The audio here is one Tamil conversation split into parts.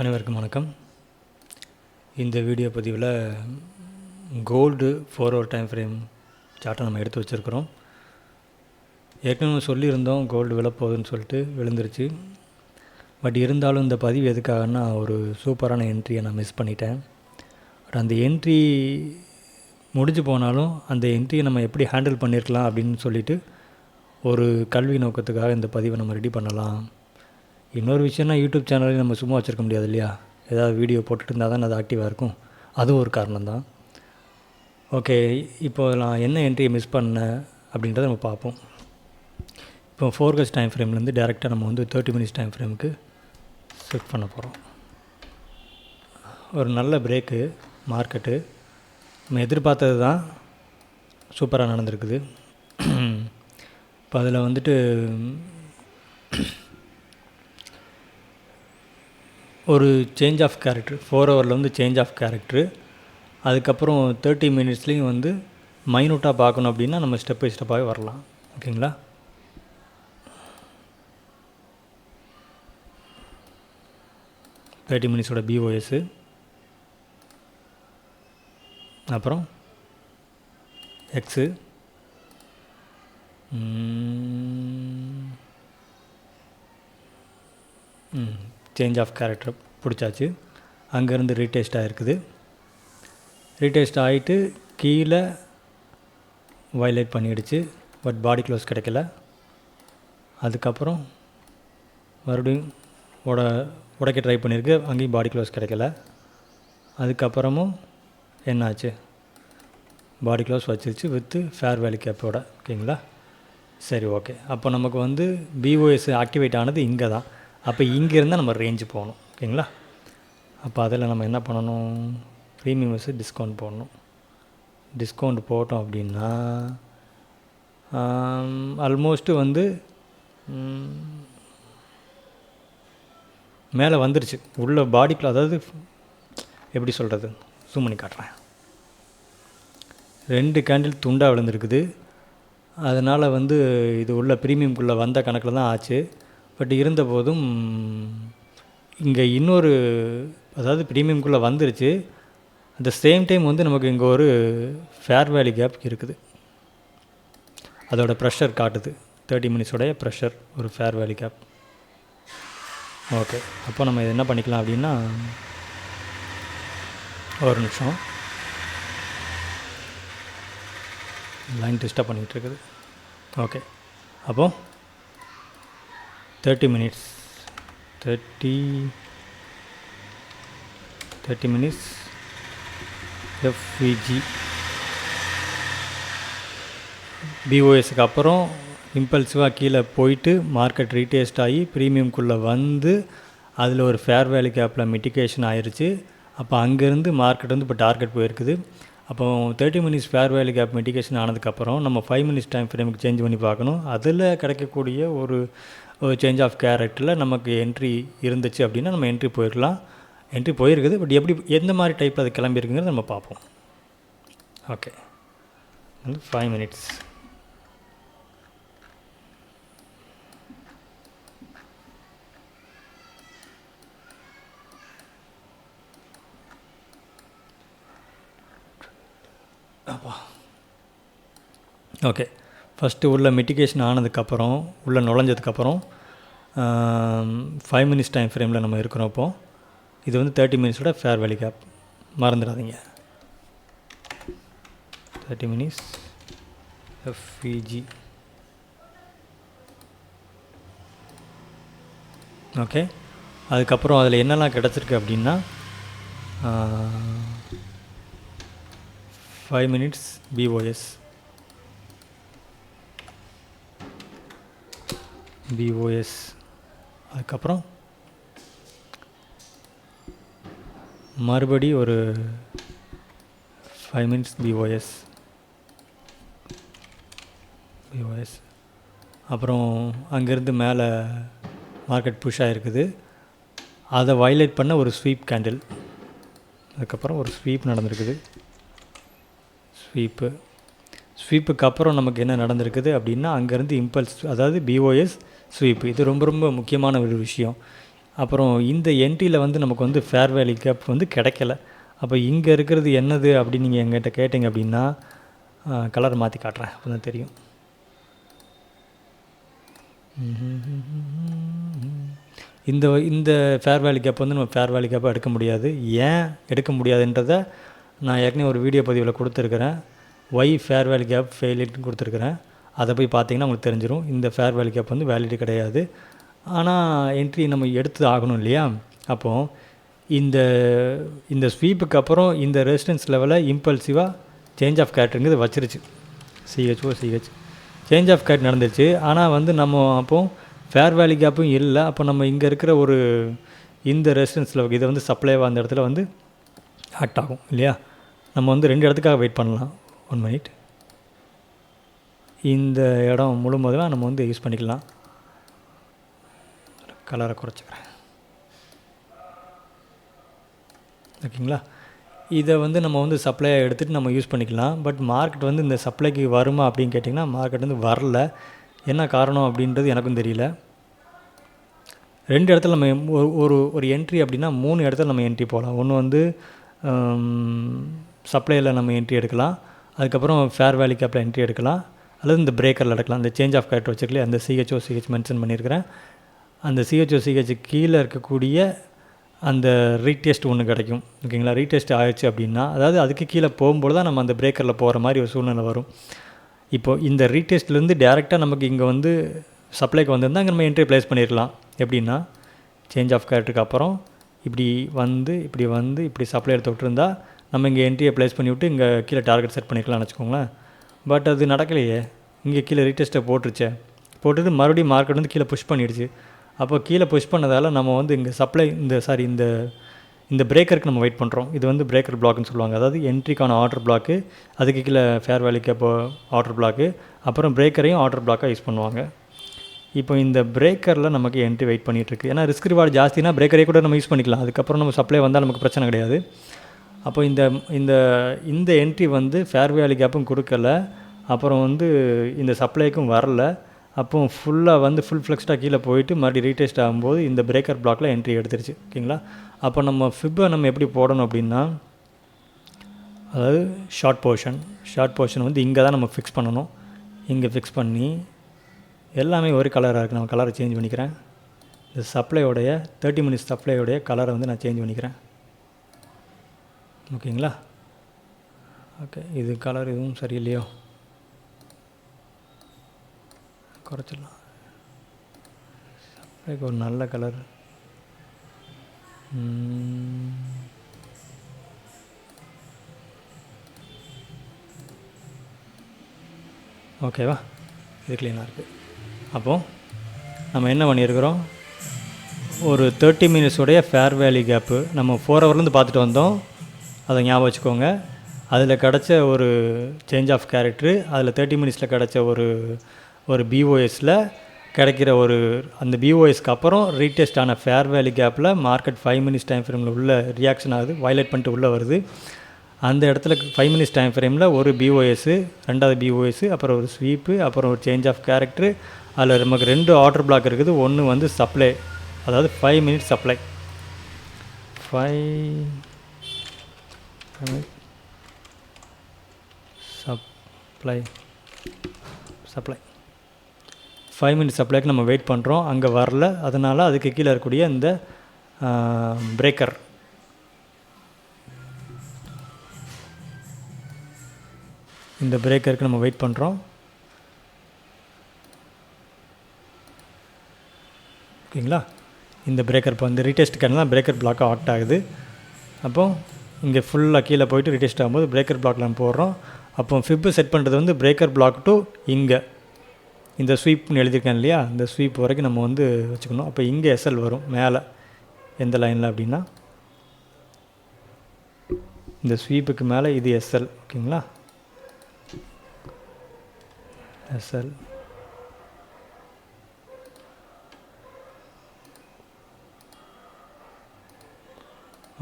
அனைவருக்கும் வணக்கம். இந்த வீடியோ பதிவில் கோல்டு 4 ஹவர் டைம் ஃப்ரேம் சார்ட்டை நம்ம எடுத்து வச்சுருக்கிறோம். ஏற்கனவே சொல்லியிருந்தோம் கோல்டு விழப்போகுதுன்னு சொல்லிட்டு விழுந்துருச்சு. பட் இருந்தாலும் இந்த பதிவு எதுக்காகன்னா, ஒரு சூப்பரான என்ட்ரியை நான் மிஸ் பண்ணிட்டேன். பட் அந்த என்ட்ரி முடிஞ்சு போனாலும் அந்த என்ட்ரியை நம்ம எப்படி ஹேண்டில் பண்ணியிருக்கலாம் அப்படின்னு சொல்லிவிட்டு ஒரு கல்வி நோக்கத்துக்காக இந்த பதிவை நம்ம ரெடி பண்ணலாம். இன்னொரு விஷயம்னா, யூடியூப் சேனலையும் நம்ம சும்மா வச்சுருக்க முடியாது இல்லையா? ஏதாவது வீடியோ போட்டுட்டு இருந்தால் தான் அது ஆக்டிவாக இருக்கும். அதுவும் ஒரு காரணம்தான். ஓகே, இப்போ நான் என்ன என்ட்ரியை மிஸ் பண்ணேன் அப்படின்றத நம்ம பார்ப்போம். இப்போ 4 ஹவர்ஸ் டைம் ஃப்ரேம்லேருந்து டேரெக்டாக நம்ம 30 மினிட்ஸ் டைம் ஃப்ரேமுக்கு செட் பண்ண போகிறோம். ஒரு நல்ல பிரேக்கு மார்க்கெட்டு நம்ம எதிர்பார்த்தது தான், சூப்பராக நடந்திருக்குது. இப்போ அதில் ஒரு சேஞ்ச் ஆஃப் கேரக்டர் 4 ஹவரில் சேஞ்ச் ஆஃப் கேரக்டரு. அதுக்கப்புறம் 30 மினிட்ஸ்லேயும் மைனூட்டாக பார்க்கணும் அப்படின்னா நம்ம ஸ்டெப் பை ஸ்டெப்பாகவே வரலாம். ஓகேங்களா? தேர்ட்டி மினிட்ஸோட பிஓஎஸ்ஸு, அப்புறம் எக்ஸு, சேஞ்ச் ஆஃப் கேரக்டர் பிடிச்சாச்சு. அங்கேருந்து ரீடெஸ்ட் ஆகிருக்குது. ரீடெஸ்ட் ஆகிட்டு கீழே வயலேட் பண்ணிடுச்சு. பட் பாடி க்ளோஸ் கிடைக்கல. அதுக்கப்புறம் மறுபடியும் உடைக்க ட்ரை பண்ணியிருக்கு. அங்கேயும் பாடி க்ளோஸ் கிடைக்கல. அதுக்கப்புறமும் என்னாச்சு, பாடி க்ளோஸ் வச்சிருச்சு வித்து ஃபேர் வேல்யூ கேப்போட. ஓகேங்களா? சரி, ஓகே. அப்போ நமக்கு பிஓஎஸ் ஆக்டிவேட் ஆனது இங்கே தான். அப்போ இங்கேருந்தால் நம்ம ரேஞ்சு போகணும். ஓகேங்களா? அப்போ அதில் நம்ம என்ன பண்ணணும், ப்ரீமியம்ஸு டிஸ்கவுண்ட் போடணும். டிஸ்கவுண்ட் போட்டோம் அப்படின்னா ஆல்மோஸ்ட்டு மேலே வந்துருச்சு. உள்ள பாடிக்குள்ள, அதாவது எப்படி சொல்கிறது, ஜூம் பண்ணி காட்டுறேன். 2 கேண்டில் துண்டாக விழுந்துருக்குது. அதனால் இது உள்ள ப்ரீமியம்குள்ளே வந்த கணக்கில் தான் ஆச்சு. பட் இருந்தபோதும் இங்கே இன்னொரு, அதாவது ப்ரீமியம்குள்ளே வந்துருச்சு. அட் த சேம் டைம் நமக்கு இங்கே ஒரு ஃபேர் வேல்யூ கேப் இருக்குது. அதோட ப்ரெஷர் காட்டுது. 30 மினிட்ஸோடைய ப்ரெஷர், ஒரு ஃபேர் வேல்யூ கேப். ஓகே, அப்போ நம்ம இது என்ன பண்ணிக்கலாம் அப்படின்னா, ஒரு நிமிஷம், லைன் டிஸ்டர்ப் பண்ணிகிட்டு இருக்குது. ஓகே, அப்போது 30 மினிட்ஸ் 30 மினிட்ஸ் எஃப்விஜி பிஓஎஸ்க்கு அப்புறம் இம்பல்சிவாக கீழே போயிட்டு மார்க்கெட் ரீடெஸ்ட் ஆகி ப்ரீமியம்குள்ளே அதில் ஒரு ஃபேர் வேல்யூ கேப்பில் மிட்டிகேஷன் ஆயிடுச்சு. அப்போ அங்கேருந்து மார்க்கெட் இப்போ டார்கெட் போயிருக்குது. அப்போ 30 minutes fair value gap mitigation ஆனதுக்கப்புறம் நம்ம 5 மினிட்ஸ் டைம் ஃப்ரேமுக்கு சேஞ்ச் பண்ணி பார்க்கணும். அதில் கிடைக்கக்கூடிய ஒரு சேஞ்ச் ஆஃப் கேரக்டரில் நமக்கு என்ட்ரி இருந்துச்சு அப்படின்னா நம்ம என்ட்ரி போயிருக்கலாம். என்ட்ரி போயிருக்குது. பட் எந்த மாதிரி டைப்பில் அது கிளம்பியிருக்குங்கிறத நம்ம பார்ப்போம். Okay, 5 minutes. ஓகே, ஃபஸ்ட்டு உள்ள மிட்டிகேஷன் ஆனதுக்கப்புறம், உள்ளே நுழைஞ்சதுக்கப்புறம் 5 மினிட்ஸ் டைம் ஃப்ரேமில் நம்ம இருக்கிறோம். இப்போது இது 30 மினிட்ஸோட ஃபேர் வேல்யூ கேப், மறந்துடாதீங்க. 30 மினிட்ஸ் எஃப்விஜி. ஓகே, அதுக்கப்புறம் அதில் என்னெல்லாம் கிடச்சிருக்கு அப்படின்னா, 5 மினிட்ஸ் பிஓஎஸ், அதுக்கப்புறம் மறுபடி ஒரு 5 மினிட்ஸ் பிஓஎஸ், அப்புறம் அங்கேருந்து மேலே மார்க்கெட் புஷ் ஆகிருக்குது. அதை வயலேட் பண்ண ஒரு ஸ்வீப் கேண்டில், அதுக்கப்புறம் ஒரு ஸ்வீப் நடந்திருக்குது. ஸ்வீப்புக்கு அப்புறம் நமக்கு என்ன நடந்திருக்குது அப்படின்னா, அங்கேருந்து இம்பல்ஸ், அதாவது பிஓஎஸ் ஸ்வீப். இது ரொம்ப ரொம்ப முக்கியமான ஒரு விஷயம். அப்புறம் இந்த என்ட்ரியில் வந்து நமக்கு வந்து ஃபேர் வேல்யூ கேப் வந்து கிடைக்கல. அப்போ இங்கே இருக்கிறது என்னது அப்படின்னு நீங்கள் எங்கிட்ட கேட்டிங்க அப்படின்னா கலர் மாற்றி காட்டுறேன், அப்போ தான் தெரியும். இந்த இந்த ஃபேர் வேல்யூ கேப் வந்து நம்ம ஃபேர் வேல்யூ கேப்பாக எடுக்க முடியாது. ஏன் எடுக்க முடியாதுன்றதை நான் ஏற்கனவே ஒரு வீடியோ பதிவில் கொடுத்துருக்குறேன். ஒய் ஃபேர் வேல்யூ கேப் ஃபெயிலியர்னு கொடுத்துருக்குறேன். அதை போய் பார்த்தீங்கன்னா உங்களுக்கு தெரிஞ்சிடும். இந்த ஃபேர் வேல்யூ கேப் வந்து வேலிடி கிடையாது. ஆனால் என்ட்ரி நம்ம எடுத்து ஆகணும் இல்லையா? அப்போது இந்த இந்த ஸ்வீப்புக்கு அப்புறம் இந்த ரெசிஸ்டன்ஸ் லெவலை இம்பல்சிவாக சேஞ்ச் ஆஃப் கேரக்டருங்கிறது வச்சிருச்சு. சிஹெச் சேஞ்ச் ஆஃப் கேரக்டர் நடந்துச்சு. ஆனால் வந்து நம்ம அப்போது ஃபேர் வேல்யூ கேப்பும் இல்லை. அப்போ நம்ம இங்கே இருக்கிற ஒரு இந்த ரெசிஸ்டன்ஸ் லெவல் இதை வந்து சப்ளைவாக அந்த இடத்துல வந்து ஆக்ட் ஆகும் இல்லையா? நம்ம வந்து 2 இடத்துக்காக வெயிட் பண்ணலாம். 1 மினிட். இந்த இடம் முழுவதும் நம்ம வந்து யூஸ் பண்ணிக்கலாம். கலரை குறைச்சிக்கிறேன். ஓகேங்களா? இதை வந்து நம்ம வந்து சப்ளையாக எடுத்துகிட்டு நம்ம யூஸ் பண்ணிக்கலாம். பட் மார்க்கெட் வந்து இந்த சப்ளைக்கு வருமா அப்படின்னு கேட்டிங்கன்னா மார்க்கெட் வந்து வரல. என்ன காரணம் அப்படின்றது எனக்கும் தெரியல. 2 இடத்துல நம்ம ஒரு என்ட்ரி அப்படின்னா 3 இடத்துல நம்ம என்ட்ரி போகலாம். ஒன்று வந்து சப்ளையில் நம்ம என்ட்ரி எடுக்கலாம், அதுக்கப்புறம் ஃபேர் வேல்யூ கேப்பில் என்ட்ரி எடுக்கலாம், அல்லது இந்த பிரேக்கரில் எடுக்கலாம். இந்த சேஞ்ச் ஆஃப் கேரக்டர் வச்சுருக்கலையே அந்த சிஹெச் மென்ஷன் பண்ணியிருக்கிறேன். அந்த சிஹெச் கீழே இருக்கக்கூடிய அந்த ரீடெஸ்ட் ஒன்று கிடைக்கும். ஓகேங்களா? ரீடெஸ்ட் ஆயிடுச்சு அப்படின்னா அதாவது அதுக்கு கீழே போகும்போது தான் நம்ம அந்த பிரேக்கரில் போகிற மாதிரி ஒரு சூழ்நிலை வரும். இப்போது இந்த ரீடெஸ்ட்லேருந்து டேரெக்டாக நமக்கு இங்கே வந்து சப்ளைக்கு வந்திருந்தால் அங்கே நம்ம என்ட்ரி ப்ளேஸ் பண்ணிடலாம். எப்படின்னா சேஞ்ச் ஆஃப் கேரக்டருக்கு அப்புறம் இப்படி இப்படி சப்ளை எடுத்து விட்டுருந்தா நம்ம இங்கே என்ட்ரியை ப்ளேஸ் பண்ணிவிட்டு இங்கே கீழே டார்கெட் செட் பண்ணிக்கலாம்னு வச்சுக்கோங்களேன். பட் அது நடக்கலையே. இங்கே கீழே ரீடெஸ்ட்டை போட்டுட்டு மறுபடியும் மார்க்கெட் வந்து கீழே புஷ் பண்ணிடுச்சு. அப்போ கீழே புஷ் பண்ணதால் நம்ம வந்து இங்கே சப்ளை இந்த பிரேக்கருக்கு நம்ம வெயிட் பண்ணுறோம். இது வந்து பிரேக்கர் பிளாக்னு சொல்லுவாங்க. அதாவது என்ட்ரிக்கான ஆர்டர் பிளாக்கு, அதுக்கு கீழே fair value gap order block, அப்புறம் பிரேக்கரையும் ஆர்டர் பிளாக்காக யூஸ் பண்ணுவாங்க. இப்போ இந்த பிரேக்கரில் நமக்கு என்ட்ரி வெயிட் பண்ணிகிட்ருக்கு. ஏன்னா ரிஸ்க் ரிவார்டு ஜாஸ்தினா பிரேக்கரே கூட நம்ம யூஸ் பண்ணிக்கலாம். அதுக்கப்புறம் நம்ம சப்ளை வந்தால் நமக்கு பிரச்சனை கிடையாது. அப்போ இந்த என்ட்ரி வந்து ஃபேர் வேல்யூ கேப்பும் கொடுக்கல, அப்புறம் வந்து இந்த சப்ளைக்கும் வரல. அப்போ ஃபுல்லாக வந்து ஃபுல் ஃப்ளெக்ஸ்டாக கீழே போயிட்டு மறுபடியும் ரீடெஸ்ட் ஆகும்போது இந்த பிரேக்கர் பிளாக்கில் என்ட்ரி எடுத்துருச்சு. ஓகேங்களா? அப்போ நம்ம ஃபிப்பை நம்ம எப்படி போடணும் அப்படின்னா, அதாவது ஷார்ட் போர்ஷன் வந்து இங்கே தான் நம்ம ஃபிக்ஸ் பண்ணணும். இங்கே ஃபிக்ஸ் பண்ணி எல்லாமே ஒரு கலராக இருக்குது. நான் கலரை சேஞ்ச் பண்ணிக்கிறேன். இந்த சப்ளையோடைய 30 மினிட்ஸ் சப்ளையோடைய கலரை வந்து நான் சேஞ்ச் பண்ணிக்கிறேன். ஓகேங்களா? ஓகே, இது கலர் எதுவும் சரியில்லையோ, குறைச்சிடலாம். சப்ளைக்கு ஒரு நல்ல கலர். ஓகேவா? இது க்ளீனாக இருக்குது. அப்போது நம்ம என்ன பண்ணியிருக்கிறோம், ஒரு 30 மினிட்ஸுடைய ஃபேர் வேல்யூ கேப்பு நம்ம 4 ஹவர்லேருந்து பார்த்துட்டு வந்தோம். அதை ஞாபகம் வச்சுக்கோங்க. அதில் கிடச்ச ஒரு சேஞ்ச் ஆஃப் கேரக்டரு, அதில் 30 மினிட்ஸில் கிடச்ச ஒரு பிஓஎஸில் கிடைக்கிற அந்த பிஓஎஸ்க்கு அப்புறம் ரீடெஸ்ட் ஆன ஃபேர் வேல்யூ கேப்பில் மார்க்கெட் 5 மினிட்ஸ் டைம் ஃப்ரேமில் உள்ள ரியாக்ஷன் ஆகுது, வயலேட் பண்ணிட்டு உள்ளே வருது. அந்த இடத்துல 5 மினிட்ஸ் டைம் ஃப்ரேமில் ஒரு பிஓஎஸ்ஸு, 2வது பிஓஎஸ்ஸு, அப்புறம் ஒரு ஸ்வீப்பு, அப்புறம் ஒரு சேஞ்ச் ஆஃப் கேரக்டரு. அதில் நமக்கு 2 ஆர்டர் பிளாக் இருக்குது. ஒன்று வந்து சப்ளை, அதாவது 5 மினிட்ஸ் சப்ளை, 5 மினிட்ஸ் சப்ளைக்கு நம்ம வெயிட் பண்ணுறோம். அங்கே வரல, அதனால் அதுக்கு கீழே இருக்கக்கூடிய இந்த பிரேக்கர், இந்த பிரேக்கருக்கு நம்ம வெயிட் பண்ணுறோம். ஓகேங்களா? இந்த பிரேக்கர் இப்போ இந்த ரீடெஸ்ட் கேன்லாம் பிரேக்கர் பிளாக்காக ஆக்ட் ஆகுது. அப்போது இங்கே ஃபுல்லாக கீழே போய்ட்டு ரீடெஸ்ட் ஆகும்போது பிரேக்கர் பிளாக்கில் நம்ம போடுறோம். அப்போ ஃபிப்பு செட் பண்ணுறது வந்து பிரேக்கர் பிளாக் டு இங்கே இந்த ஸ்வீப்னு எழுதியிருக்கேன் இல்லையா, இந்த ஸ்வீப் வரைக்கும் நம்ம வந்து வச்சுக்கணும். அப்போ இங்கே எஸ்எல் வரும் மேலே எந்த லைனில் அப்படின்னா இந்த ஸ்வீப்புக்கு மேலே இது எஸ்எல். ஓகேங்களா? SL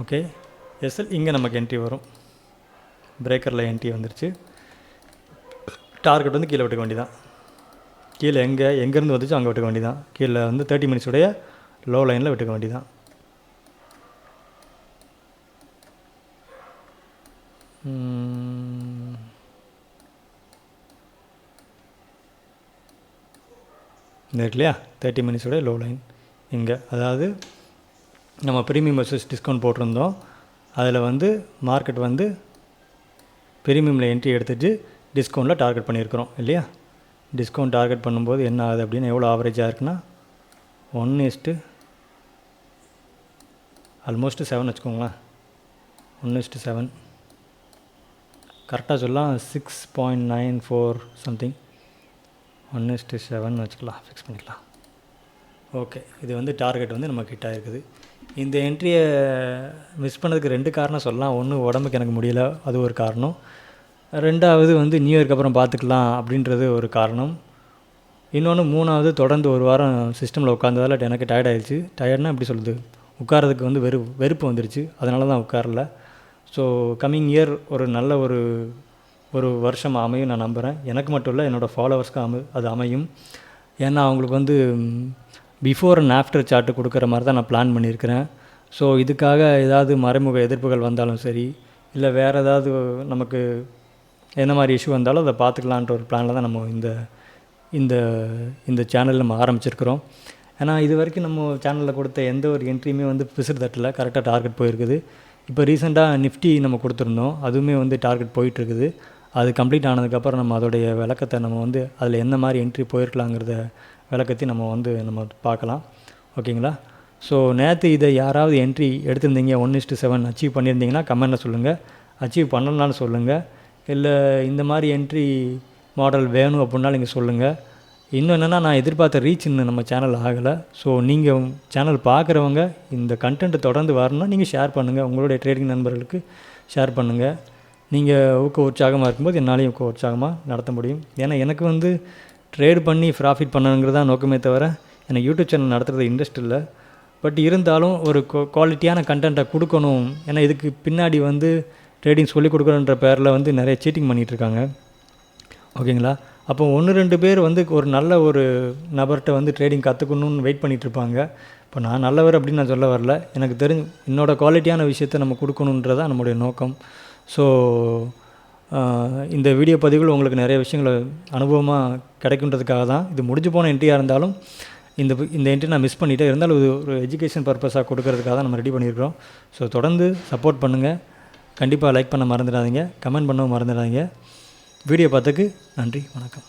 okay. எஸ்எல் இங்கே நமக்கு என்ட்ரி வரும். பிரேக்கரில் என்ட்ரி வந்துருச்சு. டார்கெட் வந்து கீழே விட்டுக்க வேண்டியதான். கீழே எங்கேருந்து வந்துச்சோ அங்கே விட்டுக்க வேண்டியதான். கீழே வந்து 30 மினிட்ஸுடைய லோ லைனில் விட்டுக்க வேண்டியதான். இந்த இருக்கு இல்லையா 30 மினிட்ஸோட லோ லைன் இங்கே, அதாவது நம்ம ப்ரீமியம் வெர்சஸ் டிஸ்கவுண்ட் போட்டிருந்தோம். அதில் வந்து மார்க்கெட் வந்து ப்ரீமியமில் என்ட்ரி எடுத்துகிட்டு டிஸ்கவுண்ட்டில் டார்கெட் பண்ணியிருக்கிறோம் இல்லையா. டிஸ்கவுண்ட் டார்கெட் பண்ணும்போது என்ன ஆகுது அப்படின்னு எவ்வளோ ஆவரேஜாக இருக்குன்னா 1:7 ஆல்மோஸ்ட் 7 வச்சுக்கோங்களேன். 1:7 கரெக்டாக சொல்லலாம் 6.94 சம்திங். 1:7 வச்சுக்கலாம், ஃபிக்ஸ் பண்ணிக்கலாம். ஓகே, இது வந்து டார்கெட் வந்து நம்ம கிட்ட இருக்குது. இந்த என்ட்ரியை மிஸ் பண்ணதுக்கு 2 காரணம் சொல்லலாம். ஒன்று, உடம்புக்கு எனக்கு முடியல, அது ஒரு காரணம். 2வது வந்து நியூ இயர்க்கு அப்புறம் பார்த்துக்கலாம் அப்படின்றது ஒரு காரணம். இன்னொன்று 3வது, தொடர்ந்து ஒரு வாரம் சிஸ்டமில் உட்காந்ததால் எனக்கு டயர்ட் ஆகிடுச்சு. டயர்ட்னா எப்படி சொல்லுது, உட்காரதுக்கு வந்து வெறுப்பு வந்துடுச்சு. அதனால தான் உட்காரல. ஸோ கம்மிங் இயர் ஒரு நல்ல ஒரு வருஷம் அமையும் நான் நம்புகிறேன். எனக்கு மட்டும் இல்லை, என்னோடய ஃபாலோவர்ஸ்க்கு அது அமையும். ஏன்னா அவங்களுக்கு வந்து பிஃபோர் அண்ட் ஆஃப்டர் சார்ட்டு கொடுக்குற மாதிரி தான் நான் பிளான் பண்ணியிருக்கிறேன். ஸோ இதுக்காக ஏதாவது மறைமுக எதிர்ப்புகள் வந்தாலும் சரி, இல்லை வேறு ஏதாவது நமக்கு என்ன மாதிரி இஷ்யூ வந்தாலும் அதை பார்த்துக்கலான்ற ஒரு பிளானில் தான் நம்ம இந்த இந்த சேனல் நம்ம ஆரம்பிச்சிருக்கிறோம். ஏன்னா இது வரைக்கும் நம்ம சேனலில் கொடுத்த எந்த ஒரு என்ட்ரியுமே வந்து பிசுறு தட்டில் கரெக்டாக டார்கெட் போயிருக்குது. இப்போ ரீசெண்டாக நிஃப்டி நம்ம கொடுத்துருந்தோம், அதுவுமே வந்து டார்கெட் போயிட்டுருக்குது. அது கம்ப்ளீட் ஆனதுக்கப்புறம் நம்ம அதோடைய விளக்கத்தை நம்ம வந்து அதில் எந்த மாதிரி என்ட்ரி போயிருக்கலாங்கிறத விளக்கத்தையும் நம்ம பார்க்கலாம். ஓகேங்களா. ஸோ நேற்று இதை யாராவது என்ட்ரி எடுத்திருந்தீங்க 1:7 அச்சீவ் பண்ணியிருந்தீங்கன்னா கமெண்ட்டில் சொல்லுங்கள். அச்சீவ் பண்ணலனாலும் சொல்லுங்கள். இல்லை இந்த மாதிரி என்ட்ரி மாடல் வேணும் அப்படின்னாலும் நீங்கள் சொல்லுங்கள். இன்னும் என்னென்னா, நான் எதிர்பார்த்த ரீச் இன்னும் நம்ம சேனல் ஆகலை. ஸோ நீங்கள் சேனல் பார்க்குறவங்க இந்த கண்டென்ட் தொடர்ந்து வரணும்னா நீங்கள் ஷேர் பண்ணுங்கள், உங்களுடைய ட்ரேடிங் நண்பர்களுக்கு ஷேர் பண்ணுங்கள். நீங்கள் உற்சாகமாக இருக்கும்போது என்னாலையும் உற்சாகமாக நடத்த முடியும். ஏன்னா எனக்கு வந்து ட்ரேட் பண்ணி ப்ராஃபிட் பண்ணணுங்கிறது தான் நோக்கமே தவிர எனக்கு யூடியூப் சேனல் நடத்துகிறது இன்ட்ரெஸ்ட் இல்லை. பட் இருந்தாலும் ஒரு குவாலிட்டியான கண்டென்ட்டை கொடுக்கணும். ஏன்னா இதுக்கு பின்னாடி வந்து ட்ரேடிங் சொல்லிக் கொடுக்கணுன்ற பேரில் வந்து நிறைய சீட்டிங் பண்ணிகிட்ருக்காங்க. ஓகேங்களா. அப்போ 1-2 பேர் வந்து ஒரு நல்ல ஒரு நபர்கிட்ட வந்து ட்ரேடிங் கற்றுக்கணுன்னு வெயிட் பண்ணிகிட்ருப்பாங்க. இப்போ நான் நல்லவர் அப்படின்னு நான் சொல்ல வரல. எனக்கு தெரிஞ்சு என்னோடய குவாலிட்டியான விஷயத்தை நம்ம கொடுக்கணுன்றதான் நம்முடைய நோக்கம். ஸோ இந்த வீடியோ பதிவுகள் உங்களுக்கு நிறைய விஷயங்களை அனுபவமாக கிடைக்குன்றதுக்காக தான். இது முடிஞ்சு போன என்ட்ரியாக இருந்தாலும் இந்த என்ட்ரி நான் மிஸ் பண்ணிட்டேன். இருந்தாலும் இது ஒரு எஜுகேஷன் பர்பஸாக கொடுக்கறதுக்காக தான் நம்ம ரெடி பண்ணியிருக்கிறோம். ஸோ தொடர்ந்து சப்போர்ட் பண்ணுங்கள். கண்டிப்பாக லைக் பண்ண மறந்துடாதீங்க, கமெண்ட் பண்ணவும் மறந்துடாதீங்க. வீடியோ பார்த்ததுக்கு நன்றி, வணக்கம்.